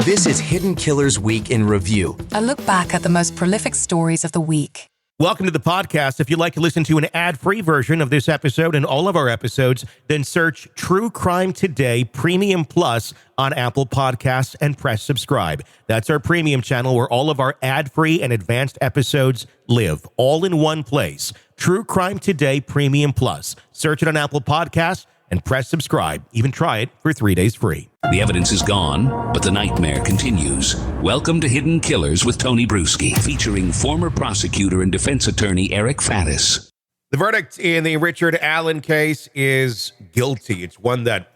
This is Hidden Killers Week in Review. A look back at the most prolific stories of the week. Welcome to the podcast. If you'd like to listen to an ad-free version of this episode and all of our episodes, then search True Crime Today Premium Plus on Apple Podcasts and press subscribe. That's our premium channel where all of our ad-free and advanced episodes live, all in one place. True Crime Today Premium Plus. Search it on Apple Podcasts and press subscribe. Even try it for 3 days free. The evidence is gone, but the nightmare continues. Welcome to Hidden Killers with Tony Brueski, featuring former prosecutor and defense attorney Eric Faddis. The verdict in the Richard Allen case is guilty. It's one that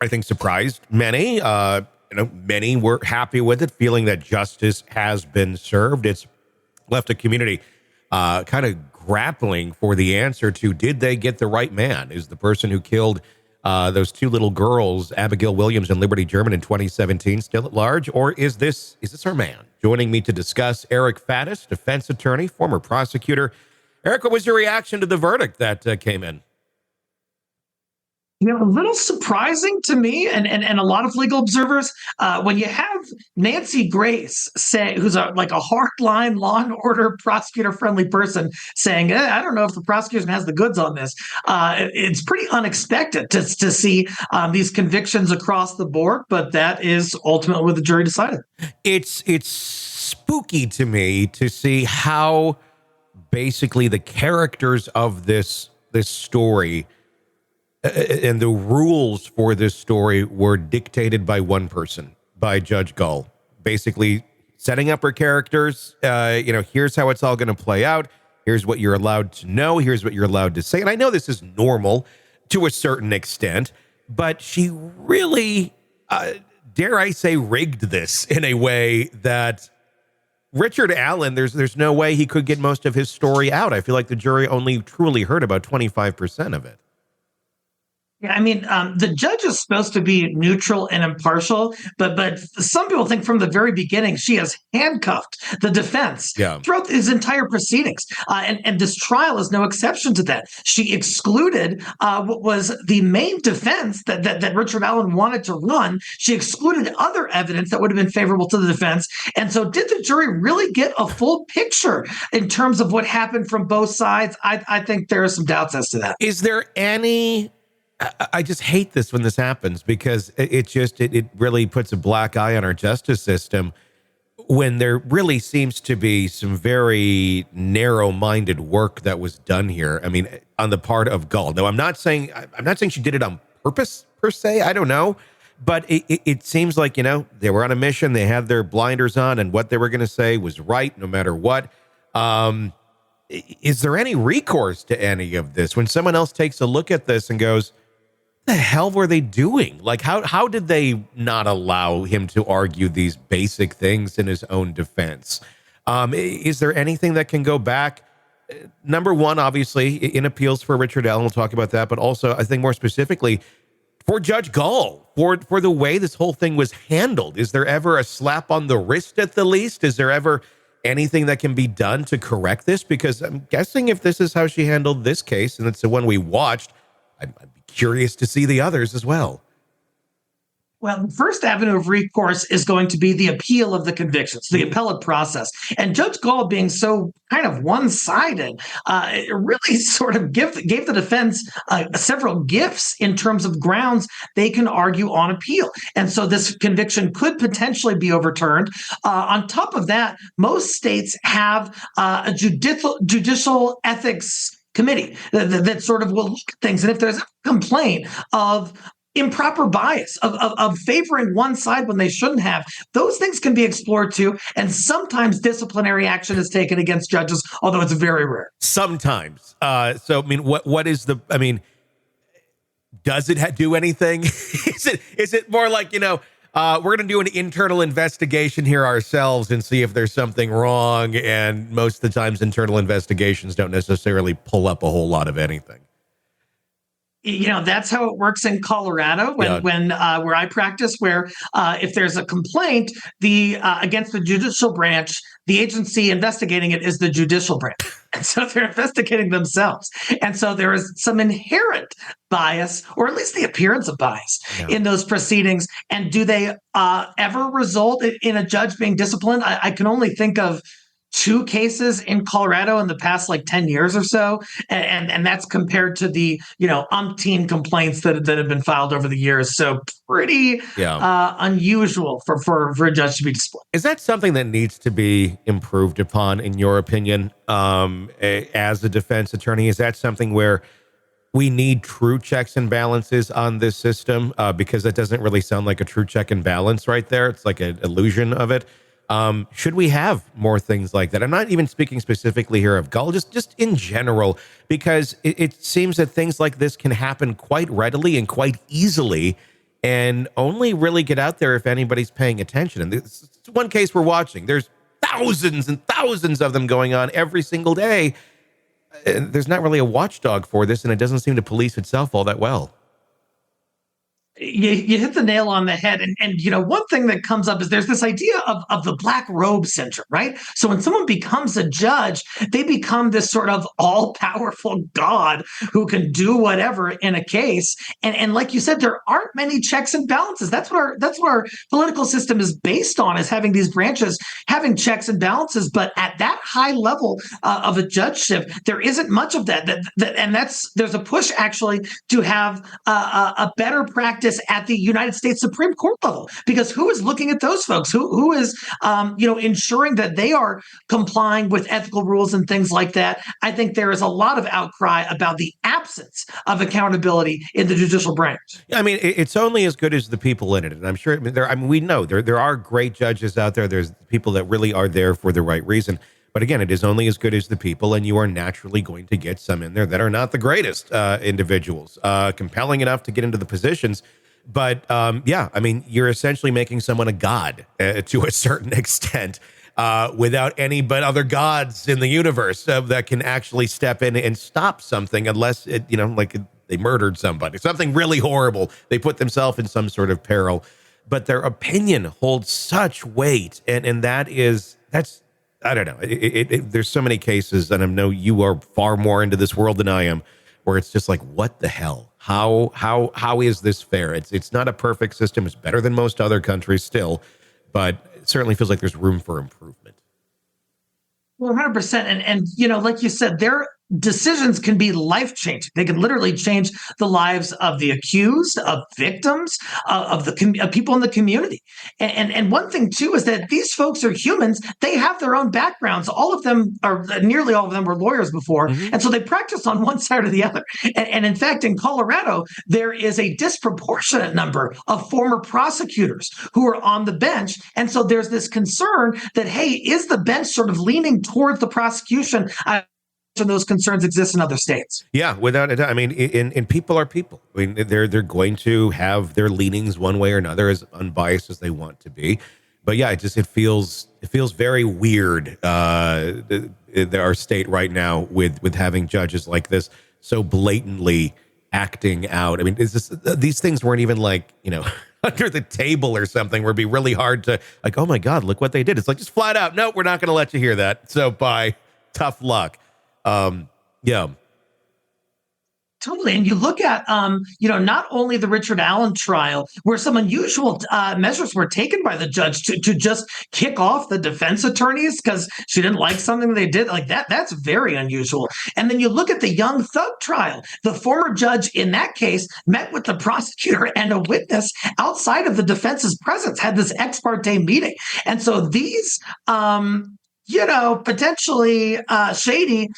I think surprised many. Many were happy with it, feeling that justice has been served. It's left a community kind of grappling for the answer to, did they get the right man? Is the person who killed those two little girls, Abigail Williams and Liberty German, in 2017 still at large? Or is this our man? Joining me to discuss, Eric Faddis, defense attorney, former prosecutor. Eric, what was your reaction to the verdict that came in? A little surprising to me and a lot of legal observers when you have Nancy Grace who's a hardline law and order prosecutor friendly person saying, I don't know if the prosecution has the goods on this. It's pretty unexpected to see these convictions across the board, but that is ultimately what the jury decided. It's spooky to me to see how basically the characters of this story and the rules for this story were dictated by one person, by Judge Gull, basically setting up her characters. Here's how it's all going to play out. Here's what you're allowed to know. Here's what you're allowed to say. And I know this is normal to a certain extent, but she really, dare I say, rigged this in a way that Richard Allen, there's no way he could get most of his story out. I feel like the jury only truly heard about 25% of it. Yeah, the judge is supposed to be neutral and impartial, but some people think from the very beginning she has handcuffed the defense throughout his entire proceedings. And this trial is no exception to that. She excluded what was the main defense that Richard Allen wanted to run. She excluded other evidence that would have been favorable to the defense. And so did the jury really get a full picture in terms of what happened from both sides? I think there are some doubts as to that. Is there any... I just hate this when this happens, because it really puts a black eye on our justice system when there really seems to be some very narrow-minded work that was done here. On the part of Gull. No, I'm not saying she did it on purpose per se. I don't know, but it seems like, they were on a mission. They had their blinders on, and what they were going to say was right no matter what. Is there any recourse to any of this when someone else takes a look at this and goes, the hell were they doing? Like, how did they not allow him to argue these basic things in his own defense? Is there anything that can go back? Number one, obviously, in appeals for Richard Allen, we'll talk about that, but also I think more specifically for Judge Gull, for the way this whole thing was handled. Is there ever a slap on the wrist at the least? Is there ever anything that can be done to correct this? Because I'm guessing if this is how she handled this case, and it's the one we watched, I'd be curious to see the others as well. Well, the first avenue of recourse is going to be the appeal of the convictions, the appellate process. And Judge Gull, being so kind of one-sided, it really sort of gave the defense several gifts in terms of grounds they can argue on appeal. And so this conviction could potentially be overturned. On top of that, most states have a judicial ethics committee that sort of will look at things. And if there's a complaint of improper bias, of favoring one side when they shouldn't have, those things can be explored too. And sometimes disciplinary action is taken against judges, although it's very rare. Sometimes. What is does it do anything? Is it more like, we're going to do an internal investigation here ourselves and see if there's something wrong. And most of the times internal investigations don't necessarily pull up a whole lot of anything. That's how it works in Colorado when where I practice, where if there's a complaint against the judicial branch, the agency investigating it is the judicial branch. And so they're investigating themselves. And so there is some inherent bias, or at least the appearance of bias, in those proceedings. And do they ever result in a judge being disciplined? I can only think of two cases in Colorado in the past 10 years or so. And that's compared to the, umpteen complaints that have been filed over the years. So pretty unusual for a judge to be disciplined. Is that something that needs to be improved upon, in your opinion, as a defense attorney? Is that something where we need true checks and balances on this system? Because that doesn't really sound like a true check and balance right there. It's like an illusion of it. Should we have more things like that? I'm not even speaking specifically here of Gull, just in general, because it seems that things like this can happen quite readily and quite easily, and only really get out there if anybody's paying attention. And this is one case we're watching. There's thousands and thousands of them going on every single day. There's not really a watchdog for this, and it doesn't seem to police itself all that well. You hit the nail on the head. And one thing that comes up is there's this idea of the black robe syndrome, right? So when someone becomes a judge, they become this sort of all-powerful God who can do whatever in a case. And like you said, there aren't many checks and balances. That's what our political system is based on, is having these branches, having checks and balances. But at that high level of a judgeship, there isn't much of that. And there's a push actually to have a better practice at the United States Supreme Court level, because who is looking at those folks? Who is ensuring that they are complying with ethical rules and things like that? I think there is a lot of outcry about the absence of accountability in the judicial branch. Yeah, I mean, it's only as good as the people in it, and I'm sure we know there are great judges out there. There's people that really are there for the right reason. But again, it is only as good as the people, and you are naturally going to get some in there that are not the greatest individuals, compelling enough to get into the positions. But I mean, you're essentially making someone a god to a certain extent, without any but other gods in the universe that can actually step in and stop something, unless they murdered somebody, something really horrible. They put themselves in some sort of peril, but their opinion holds such weight, and that's. I don't know. There's so many cases, and I know you are far more into this world than I am, where it's just like, what the hell? How is this fair? It's not a perfect system. It's better than most other countries still, but it certainly feels like there's room for improvement. 100%. And like you said, their decisions can be life-changing. They can literally change the lives of the accused, of victims, of people in the community. And one thing, too, is that these folks are humans. They have their own backgrounds. Nearly all of them were lawyers before. Mm-hmm. And so they practice on one side or the other. And in fact, in Colorado, there is a disproportionate number of former prosecutors who are on the bench. And so there's this concern that, hey, is the bench sort of leaning towards the prosecution? And those concerns exist in other states. Yeah, without a doubt. I mean, and people are people. I mean, they're going to have their leanings one way or another, as unbiased as they want to be. But yeah, it feels very weird, our state right now with having judges like this so blatantly acting out. I mean, these things weren't even under the table or something, where it'd be really hard to oh my God, look what they did. It's like, just flat out, no, we're not going to let you hear that. So bye, tough luck. Yeah. Totally. And you look at, not only the Richard Allen trial, where some unusual measures were taken by the judge to just kick off the defense attorneys because she didn't like something they did, like that. That's very unusual. And then you look at the Young Thug trial. The former judge in that case met with the prosecutor and a witness outside of the defense's presence, had this ex parte meeting. And so these, potentially shady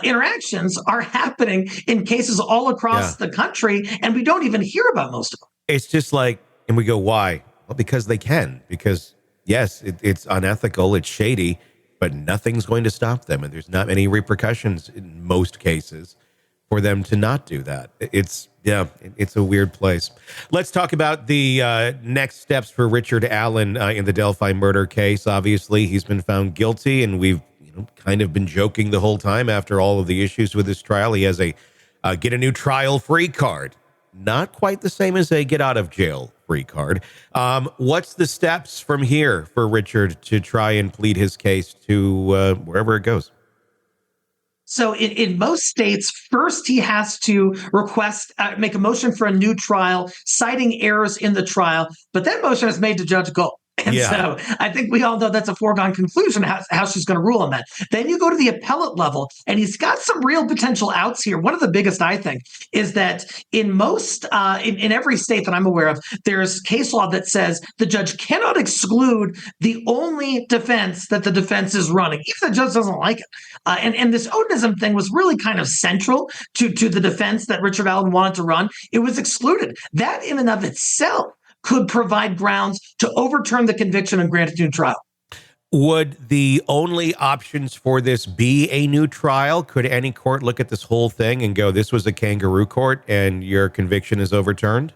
interactions are happening in cases all across the country, and we don't even hear about most of them. It's just and we go, why? Well, because they can. Because, yes, it's unethical, it's shady, but nothing's going to stop them, and there's not any repercussions in most cases for them to not do that. It's a weird place. Let's talk about the next steps for Richard Allen in the Delphi murder case. Obviously, he's been found guilty, and we've kind of been joking the whole time after all of the issues with his trial. He has a get a new trial free card. Not quite the same as a get out of jail free card. What's the steps from here for Richard to try and plead his case to wherever it goes? So in most states, first he has to make a motion for a new trial, citing errors in the trial, but that motion is made to Judge Gold. And so I think we all know that's a foregone conclusion how she's going to rule on that. Then you go to the appellate level, and he's got some real potential outs here. One of the biggest, I think, is that in most, in every state that I'm aware of, there's case law that says the judge cannot exclude the only defense that the defense is running, if the judge doesn't like it. And this Odinism thing was really kind of central to the defense that Richard Allen wanted to run. It was excluded. That in and of itself could provide grounds to overturn the conviction and grant a new trial. Would the only options for this be a new trial? Could any court look at this whole thing and go, this was a kangaroo court and your conviction is overturned?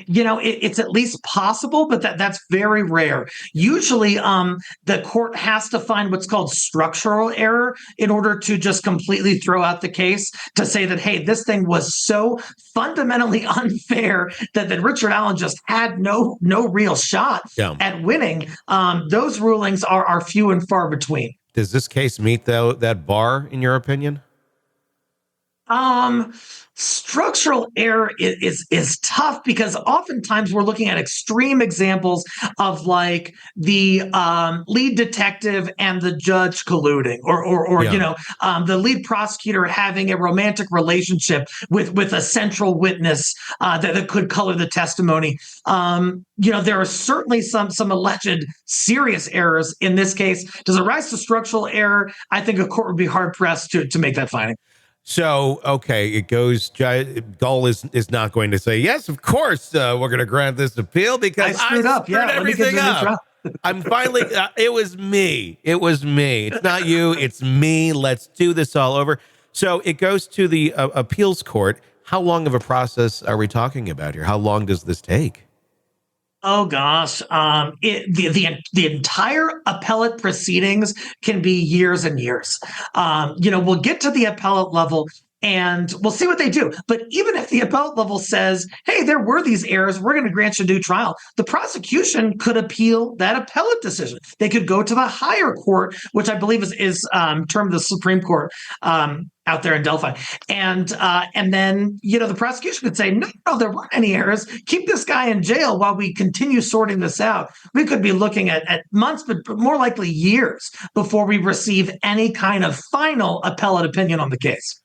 It's at least possible, but that's very rare. Usually, the court has to find what's called structural error in order to just completely throw out the case, to say that, hey, this thing was so fundamentally unfair that Richard Allen just had no real shot at winning. Those rulings are few and far between. Does this case meet, though, that bar, in your opinion? Structural error is tough because oftentimes we're looking at extreme examples of like the lead detective and the judge colluding, or the lead prosecutor having a romantic relationship with a central witness that could color the testimony. There are certainly some alleged serious errors in this case. Does it rise to structural error? I think a court would be hard pressed to make that finding. So, okay, it goes, Gull is not going to say, yes, of course, we're going to grant this appeal because I screwed everything up. I'm finally, it was me. It's not you, it's me. Let's do this all over. So it goes to the appeals court. How long of a process are we talking about here? How long does this take? Oh gosh, the entire appellate proceedings can be years and years. We'll get to the appellate level and we'll see what they do. But even if the appellate level says, hey, there were these errors, we're going to grant you a new trial, the prosecution could appeal that appellate decision. They could go to the higher court, which I believe is termed the Supreme Court out there in Delphi. And then, the prosecution could say, no, there weren't any errors. Keep this guy in jail while we continue sorting this out. We could be looking at months, but more likely years before we receive any kind of final appellate opinion on the case.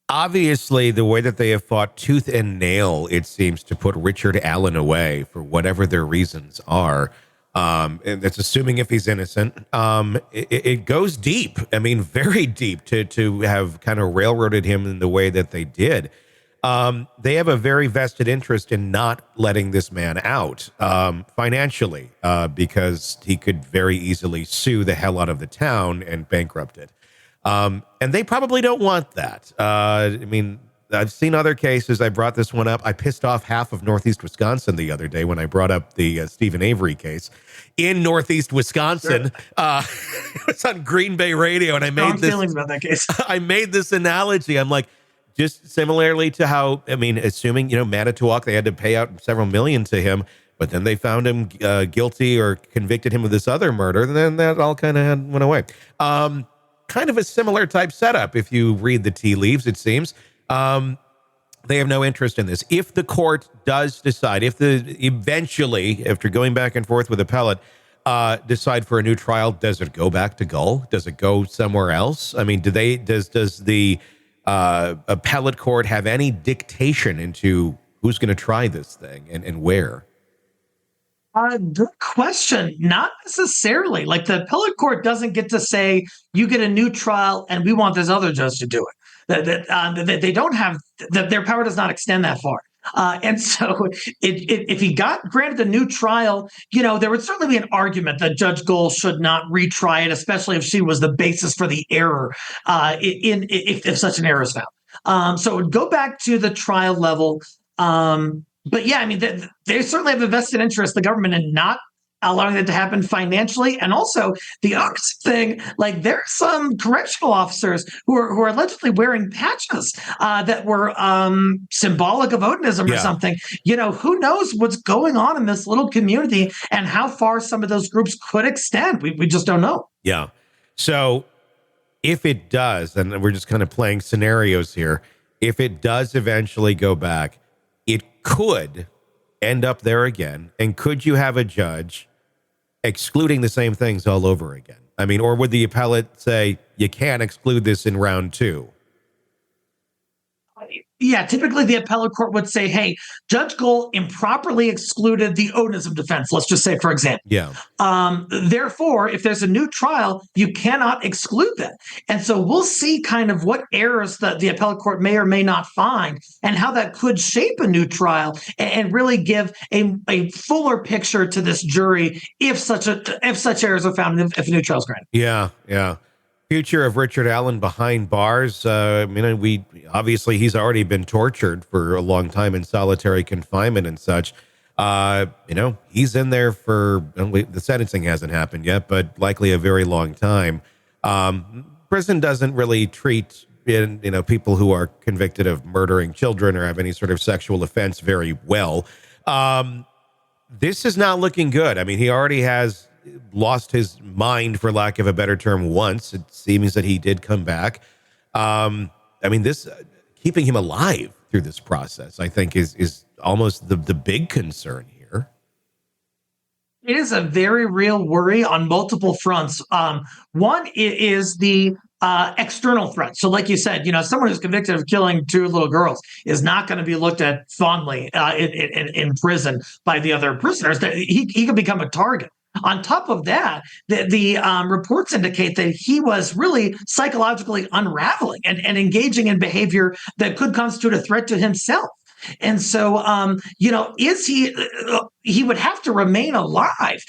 Obviously, the way that they have fought tooth and nail, it seems, to put Richard Allen away for whatever their reasons are. And that's assuming if he's innocent. It goes deep. I mean, very deep to have kind of railroaded him in the way that they did. They have a very vested interest in not letting this man out financially because he could very easily sue the hell out of the town and bankrupt it. And they probably don't want that. I've seen other cases. I brought this one up. I pissed off half of Northeast Wisconsin the other day when I brought up the Stephen Avery case in Northeast Wisconsin. Sure. It was on Green Bay radio, and I made feelings about that case. I made this analogy. I'm like, just similarly to how, assuming, Manitowoc, they had to pay out several million to him, but then they found him guilty or convicted him of this other murder, and then that all kind of went away. Kind of a similar type setup. If you read the tea leaves, it seems. They have no interest in this. If the court does decide, eventually, after going back and forth with appellate, decide for a new trial, does it go back to Gull? Does it go somewhere else? I mean, does the appellate court have any dictation into who's going to try this thing and where? Good question. Not necessarily. Like, the appellate court doesn't get to say, you get a new trial and we want this other judge to do it. They don't have, their power does not extend that far. And so if he got granted a new trial, there would certainly be an argument that Judge Gold should not retry it, especially if she was the basis for the error, if such an error is found. So it would go back to the trial level. But yeah, they certainly have a vested interest, the government, in not allowing that to happen financially. And also the other thing, like, there are some correctional officers who are allegedly wearing patches that were symbolic of Odinism or something. Who knows what's going on in this little community and how far some of those groups could extend. We just don't know. Yeah. So if it does, and we're just kind of playing scenarios here, if it does eventually go back, it could end up there again. And could you have a judge excluding the same things all over again? I mean, or would the appellate say, you can't exclude this in round 2? Yeah, typically the appellate court would say, hey, Judge Gold improperly excluded the onism defense, let's just say, for example. Yeah. Therefore, if there's a new trial, you cannot exclude that. And so we'll see kind of what errors that the appellate court may or may not find and how that could shape a new trial and really give a fuller picture to this jury if such errors are found, if a new trial is granted. Yeah, yeah. Future of Richard Allen behind bars. We obviously he's already been tortured for a long time in solitary confinement and such. He's in there for the sentencing hasn't happened yet, but likely a very long time. Prison doesn't really treat people who are convicted of murdering children or have any sort of sexual offense very well. This is not looking good. I mean, he already has lost his mind, for lack of a better term, once. It seems that he did come back. This keeping him alive through this process, I think, is almost the big concern here. It is a very real worry on multiple fronts. One is the external threat. So like you said, someone who's convicted of killing 2 little girls is not going to be looked at fondly in prison by the other prisoners. He could become a target. On top of that, the reports indicate that he was really psychologically unraveling and engaging in behavior that could constitute a threat to himself. And so, he would have to remain alive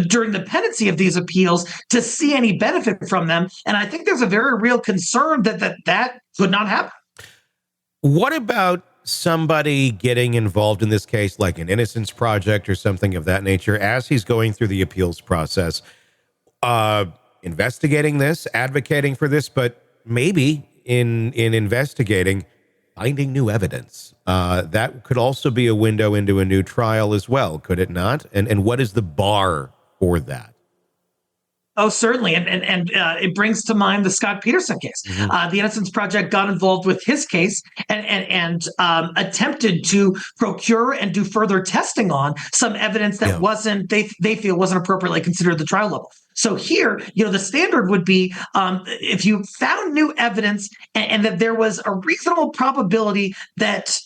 during the pendency of these appeals to see any benefit from them. And I think there's a very real concern that could not happen. What about somebody getting involved in this case, like an Innocence Project or something of that nature, as he's going through the appeals process, investigating this, advocating for this, but maybe in investigating, finding new evidence? That could also be a window into a new trial as well, could it not? And what is the bar for that? Oh, certainly. And it brings to mind the Scott Peterson case. Mm-hmm. The Innocence Project got involved with his case and attempted to procure and do further testing on some evidence that they feel wasn't appropriately considered at the trial level. So here, the standard would be if you found new evidence and that there was a reasonable probability that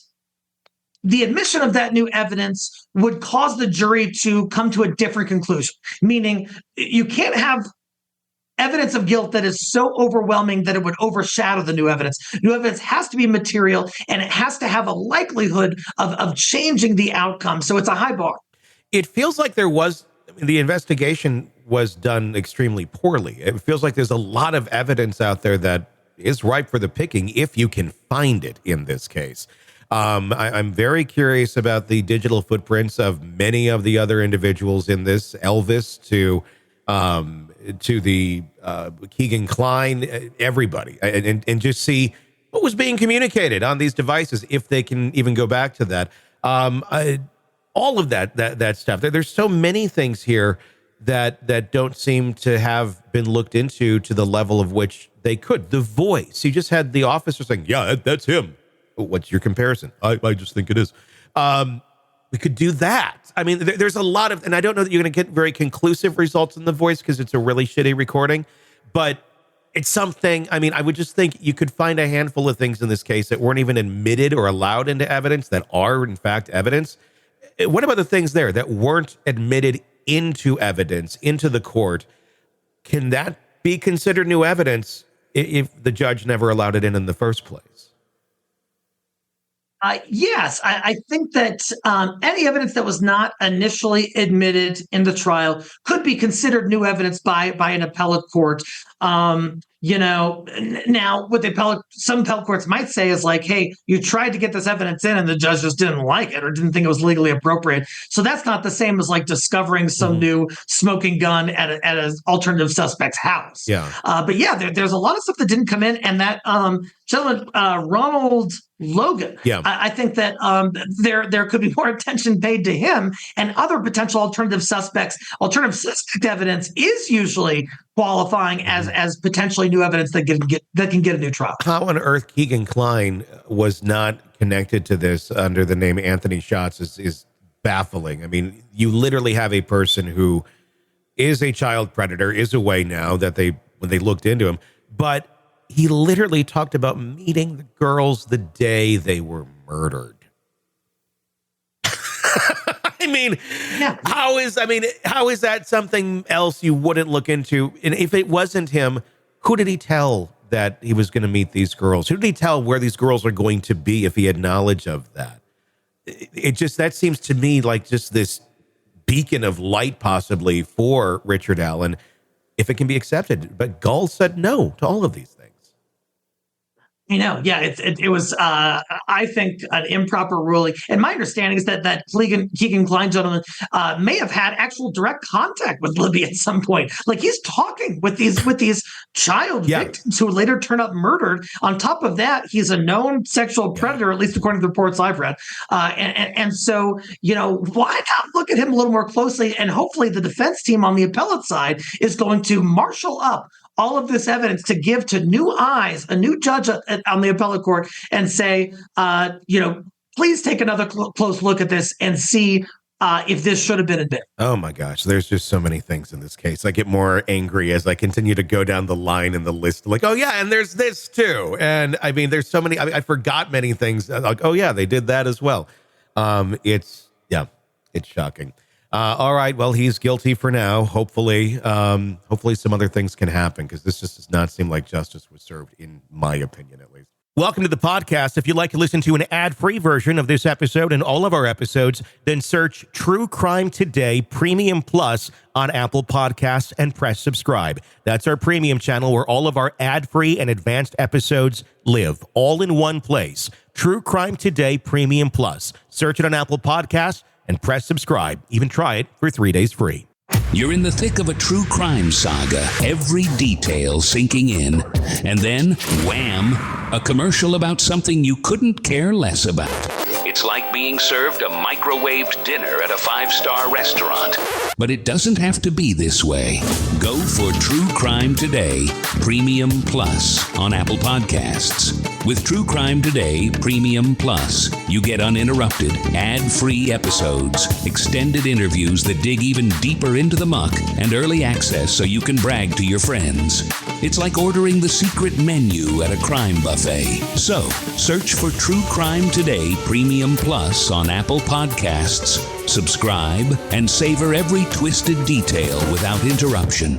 the admission of that new evidence would cause the jury to come to a different conclusion, meaning you can't have evidence of guilt that is so overwhelming that it would overshadow the new evidence. New evidence has to be material, and it has to have a likelihood of changing the outcome. So it's a high bar. It feels like the investigation was done extremely poorly. It feels like there's a lot of evidence out there that is ripe for the picking if you can find it in this case. I'm very curious about the digital footprints of many of the other individuals in this, Elvis to the Keegan Kline, everybody, and just see what was being communicated on these devices, if they can even go back to that. All of that stuff. There's so many things here that don't seem to have been looked into to the level of which they could. The voice. You just had the officer saying, "Yeah, that's him." What's your comparison? I just think it is. We could do that. I mean, there's a lot of, and I don't know that you're going to get very conclusive results in the voice because it's a really shitty recording, but it's something. I mean, I would just think you could find a handful of things in this case that weren't even admitted or allowed into evidence that are in fact evidence. What about the things there that weren't admitted into evidence, into the court? Can that be considered new evidence if the judge never allowed it in the first place? Yes, I think that any evidence that was not initially admitted in the trial could be considered new evidence by an appellate court. Now what some appellate courts might say is like, hey, you tried to get this evidence in and the judge just didn't like it or didn't think it was legally appropriate. So that's not the same as like discovering some new smoking gun at an alternative suspect's house. Yeah. But yeah, there's a lot of stuff that didn't come in, and that gentleman, Ronald Logan. Yeah. I think that there could be more attention paid to him and other potential alternative suspects. Alternative suspect evidence is usually qualifying as potentially new evidence that can get a new trial. How on earth Keegan Kline was not connected to this under the name Anthony Schatz is baffling. I mean, you literally have a person who is a child predator, is away now that when they looked into him, but he literally talked about meeting the girls the day they were murdered. I mean, yeah. How is that something else you wouldn't look into? And if it wasn't him, who did he tell that he was going to meet these girls? Who did he tell where these girls are going to be if he had knowledge of that? That seems to me like just this beacon of light possibly for Richard Allen, if it can be accepted. But Gull said no to all of these things. Yeah, it was, I think, an improper ruling. And my understanding is that Keegan Kline gentleman may have had actual direct contact with Libby at some point. Like he's talking with these child victims who later turn up murdered. On top of that, he's a known sexual predator, at least according to the reports I've read. And so, why not look at him a little more closely? And hopefully the defense team on the appellate side is going to marshal up all of this evidence to give to new eyes, a new judge on the appellate court, and say, please take another close look at this and see if this should have been admitted. Oh my gosh, there's just so many things in this case. I get more angry as I continue to go down the line in the list. Like, oh yeah, and there's this too. And I mean, there's so many. I forgot many things. Like, oh yeah, they did that as well. It's shocking. All right. Well, he's guilty for now. Hopefully some other things can happen, because this just does not seem like justice was served, in my opinion, at least. Welcome to the podcast. If you'd like to listen to an ad-free version of this episode and all of our episodes, then search True Crime Today Premium Plus on Apple Podcasts and press subscribe. That's our premium channel where all of our ad-free and advanced episodes live, all in one place. True Crime Today Premium Plus. Search it on Apple Podcasts and press subscribe. Even try it for 3 days free. You're in the thick of a true crime saga, every detail sinking in, and then, wham, a commercial about something you couldn't care less about. It's like being served a microwaved dinner at a 5-star restaurant. But it doesn't have to be this way. Go for True Crime Today Premium Plus on Apple Podcasts. With True Crime Today Premium Plus, you get uninterrupted, ad-free episodes, extended interviews that dig even deeper into the muck, and early access so you can brag to your friends. It's like ordering the secret menu at a crime buffet. So, search for True Crime Today Premium Plus on Apple Podcasts, subscribe, and savor every twisted detail without interruption.